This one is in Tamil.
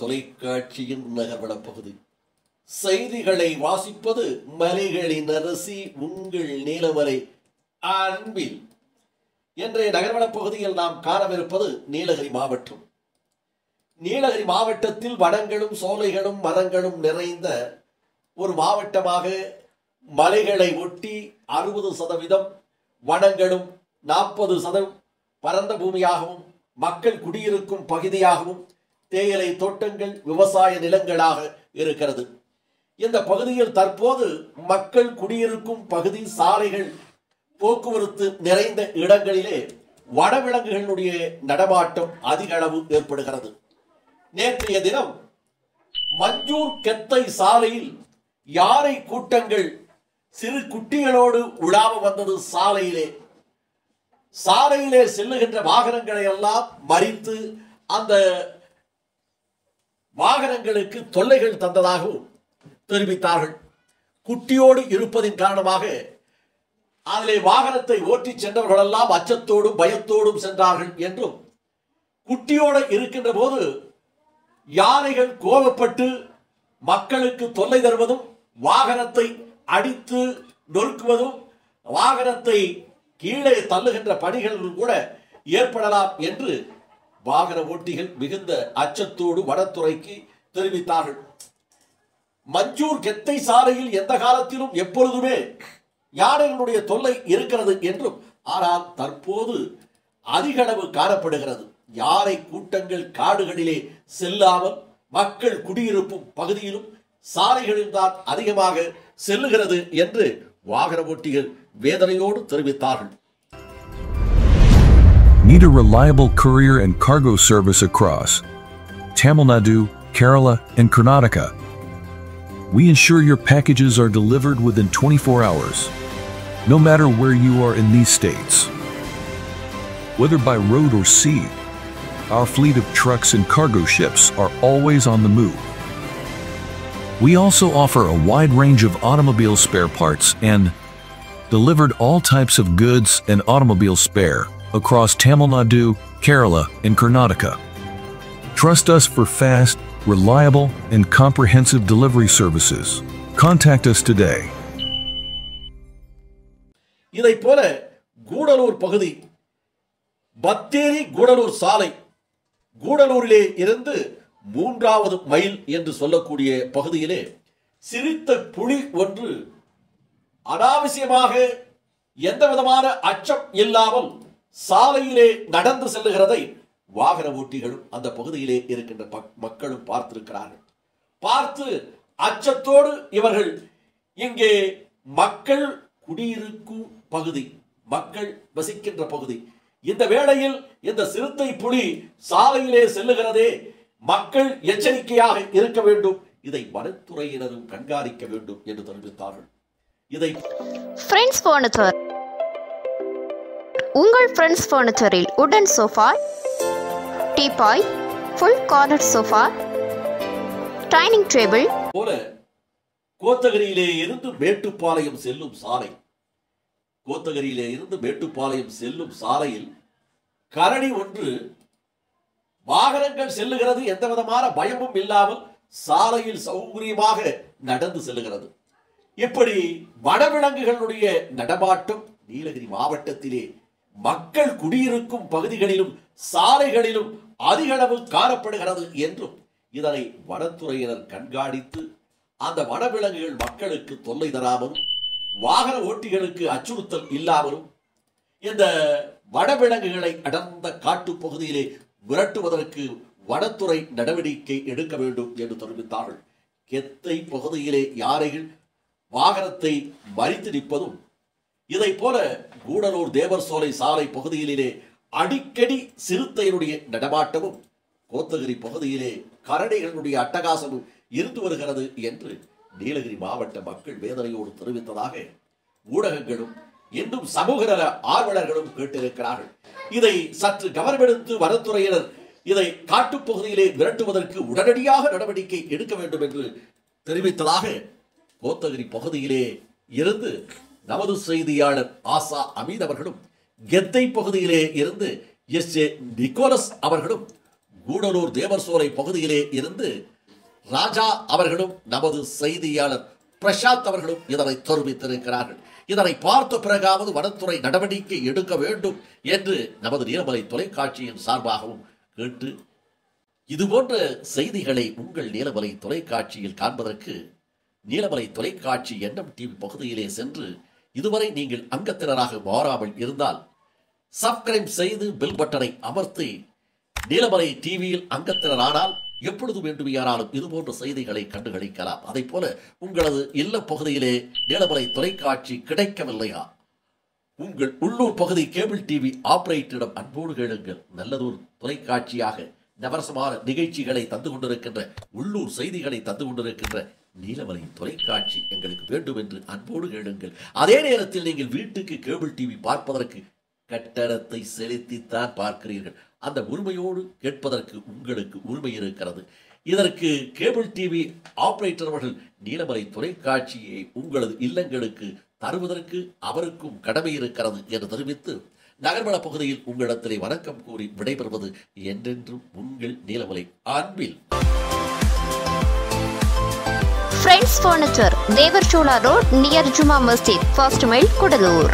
தொலைக்காட்சியின் நகர்வட பகுதி. செய்திகளை வாசிப்பது மலைகளின் அரசி உங்கள் நீலமலை அன்பில். இன்றைய நகர்வட பகுதியில் நாம் காணவிருப்பது நீலகிரி மாவட்டம். நீலகிரி மாவட்டத்தில் வனங்களும் சோலைகளும் மரங்களும் நிறைந்த ஒரு மாவட்டமாக, மலைகளை ஒட்டி 60% வனங்களும் 40% பரந்த பூமியாகவும் மக்கள் குடியிருக்கும் பகுதியாகவும் தேயிலை தோட்டங்கள் விவசாய நிலங்களாக இருக்கிறது. இந்த பகுதியில் தற்போது மக்கள் குடியிருக்கும் பகுதி, சாலைகள், போக்குவரத்து நிறைந்த இடங்களிலே வனவிலங்குகளுடைய நடமாட்டம் அதிக அளவு ஏற்படுகிறது. நேற்றைய தினம் மஞ்சூர் கெத்தை சாலையில் யானை கூட்டங்கள் சிறு குட்டிகளோடு உலாவ வந்தது. சாலையிலே செல்லுகின்ற வாகனங்களை எல்லாம் மறித்து அந்த வாகனங்களுக்கு தொல்லைகள் தந்ததாகவும் தெரிவித்தார்கள். குட்டியோடு இருப்பதின் காரணமாக அதிலே வாகனத்தை ஓட்டி சென்றவர்கள் எல்லாம் அச்சத்தோடும் பயத்தோடும் சென்றார்கள் என்றும், குட்டியோடு இருக்கின்ற போது யானைகள் கோபப்பட்டு மக்களுக்கு தொல்லை தருவதும், வாகனத்தை அடித்து நொறுக்குவதும், வாகனத்தை கீழே தள்ளுகின்ற பணிகள் கூட ஏற்படலாம் என்று வாகன ஓட்டிகள் மிகுந்த அச்சத்தோடு வனத்துறைக்கு தெரிவித்தார்கள். மஞ்சூர் கெத்தை சாலையில் எந்த காலத்திலும் எப்பொழுதுமே யானைகளுடைய தொல்லை இருக்கிறது என்றும், ஆனால் தற்போது அதிக அளவு காணப்படுகிறது. யானை கூட்டங்கள் காடுகளிலே செல்லாமல் மக்கள் குடியிருப்பும் பகுதியிலும் சாலைகளில் தான் அதிகமாக செல்லுகிறது என்று வாகன ஓட்டிகள் வேதனையோடு தெரிவித்தார்கள். Need a reliable courier and cargo service across Tamil Nadu, Kerala, and Karnataka? We ensure your packages are delivered within 24 hours, no matter where you are in these states. Whether by road or sea, our fleet of trucks and cargo ships are always on the move. We also offer a wide range of automobile spare parts and delivered all types of goods and automobile spare across Tamil Nadu, Kerala, and Karnataka. Trust us for fast, reliable, and comprehensive delivery services. Contact us today. இதைப் போல கூடலூர் பகுதி, பத்தேரி கூடலூர் சாலை, கூடலூரிலே இருந்து 3வது மைல் என்று சொல்லக்கூடிய பகுதியிலே சிறுத்தை புலி ஒன்று அனாவசியமாக எந்த விதமான அச்சம் இல்லாமல் சாலையிலே நடந்து செல்லுகிறதை வாகன ஓட்டிகளும் அந்த பகுதியிலே இருக்கின்ற மக்களும் பார்த்திருக்கிறார்கள். பார்த்து அச்சத்தோடு இவர்கள் இங்கே மக்கள் குடியிருக்கும் பகுதி, மக்கள் வசிக்கின்ற பகுதி, இந்த வேளையில் இந்த சிறுத்தை புலி சாலையிலே செல்லுகிறதே, மக்கள் எச்சரிக்கையாக இருக்க வேண்டும், இதை வனத்துறையினரும் கண்காணிக்க வேண்டும் என்று தெரிவித்தார்கள். இதை ஃப்ரெண்ட்ஸ் ஃபர்னிச்சர், உங்கள் ஃப்ரெண்ட்ஸ் ஃபர்னிச்சரில் உடன் sofa, teapoy, full corner sofa, dining table போல கோத்தகிரியிலே இருந்து மேட்டுப்பாளையம் செல்லும் சாலை, கோத்தகிரியிலே இருந்து மேட்டுப்பாளையம் செல்லும் சாலையில் கரடி ஒன்று வாகனங்கள் செல்லுகிறது, எந்த விதமான பயமும் இல்லாமல் சாலையில் சௌகரியமாக நடந்து செல்லுகிறது. இப்படி வனவிலங்குகளுடைய நடமாட்டம் நீலகிரி மாவட்டத்திலே மக்கள் குடியிருக்கும் பகுதிகளிலும் சாலைகளிலும் அதிக அளவு காணப்படுகிறது என்றும், இதனை வனத்துறையினர் கண்காணித்து அந்த வனவிலங்குகள் மக்களுக்கு தொல்லை தராமலும் வாகன ஓட்டிகளுக்கு அச்சுறுத்தல் இல்லாமலும் இந்த வனவிலங்குகளை அடர்ந்த காட்டு பகுதியிலே விரட்டுவதற்கு வனத்துறை நடவடிக்கை எடுக்க வேண்டும் என்று தெரிவித்தார்கள். கெத்தை பகுதியிலே யானைகள் வாகனத்தை மறித்து நிற்பதும், இதை போல கூடலூர் தேவர் சோலை சாலை பகுதியிலே அடிக்கடி சிறுத்தையினுடைய நடமாட்டமும், கோத்தகிரி பகுதியிலே கரடிகளுடைய அட்டகாசமும் இருந்து வருகிறது என்று நீலகிரி மாவட்ட மக்கள் வேதனையோடு தெரிவித்ததாக ஊடகங்களும் இன்னும் சமூக நல ஆர்வலர்களும் கேட்டிருக்கிறார்கள். இதை சற்று கவனமெடுத்து வனத்துறையினர் இதை காட்டுப்பகுதியிலே விரட்டுவதற்கு உடனடியாக நடவடிக்கை எடுக்க வேண்டும் என்று தெரிவித்ததாக கோத்தகிரி பகுதியிலே இருந்து நமது செய்தியாளர் ஆசா அமீத் அவர்களும், கெத்தை பகுதியிலே இருந்து எஸ் ஏ நிக்கோலஸ் அவர்களும் கூடலூர் தேவர்சோலை பகுதியிலே இருந்து ராஜா அவர்களும் நமது செய்தியாளர் பிரசாந்த் அவர்களும் இதனை தெரிவித்திருக்கிறார்கள். இதனை பார்த்த பிறகாவது வனத்துறை நடவடிக்கை எடுக்க வேண்டும் என்று நமது நீலமலை தொலைக்காட்சியின் சார்பாகவும் கேட்டு, இதுபோன்ற செய்திகளை உங்கள் நீலமலை தொலைக்காட்சியில் காண்பதற்கு நீலமலை தொலைக்காட்சி எண்ணம் டிவி பகுதியிலே சென்று இதுவரை நீங்கள் அங்கத்தினராக மாறாமல் இருந்தால் சப்ஸ்கிரைப் செய்து பெல் பட்டனை அமர்த்தி நீலமலை டிவியில் அங்கத்தினரானால் எப்பொழுது வேண்டுமையானாலும் இதுபோன்ற செய்திகளை கண்டுகளிக்கலாம். அதை போல உங்களது இல்ல பகுதியிலே நீலமலை தொலைக்காட்சி கிடைக்கவில்லையா? உங்கள் உள்ளூர் பகுதி கேபிள் டிவி ஆபரேட்டரிடம் அன்போடு கேளுங்கள். நல்லதொரு தொலைக்காட்சியாக நவரசமான நிகழ்ச்சிகளை தந்து கொண்டிருக்கின்ற, உள்ளூர் செய்திகளை தந்து கொண்டிருக்கின்ற நீலமலை தொலைக்காட்சி எங்களுக்கு வேண்டும் என்று அன்போடு கேளுங்கள். அதே நேரத்தில் நீங்கள் வீட்டுக்கு கேபிள் டிவி பார்ப்பதற்கு கட்டணத்தை செலுத்தித்தான் பார்க்கிறீர்கள். அந்த உரிமையோடு கேட்பதற்கு உங்களுக்கு உரிமை இருக்கிறது. இதற்கு கேபிள் டிவி ஆபரேட்டர் அவர்கள் நீலமலை தொலைக்காட்சியை உங்களது இல்லங்களுக்கு தருவதற்கு அவருக்கும் கடமை இருக்கிறது என்று தெரிவித்து நகர்வள பகுதியில் உங்களிடத்திலே வணக்கம் கூறி விடைபெறுவது என்றென்றும் உங்கள் நீலமலை அன்பில். Friends Furniture, Devarchola Road near Juma Masjid, First Mile, Kudalur.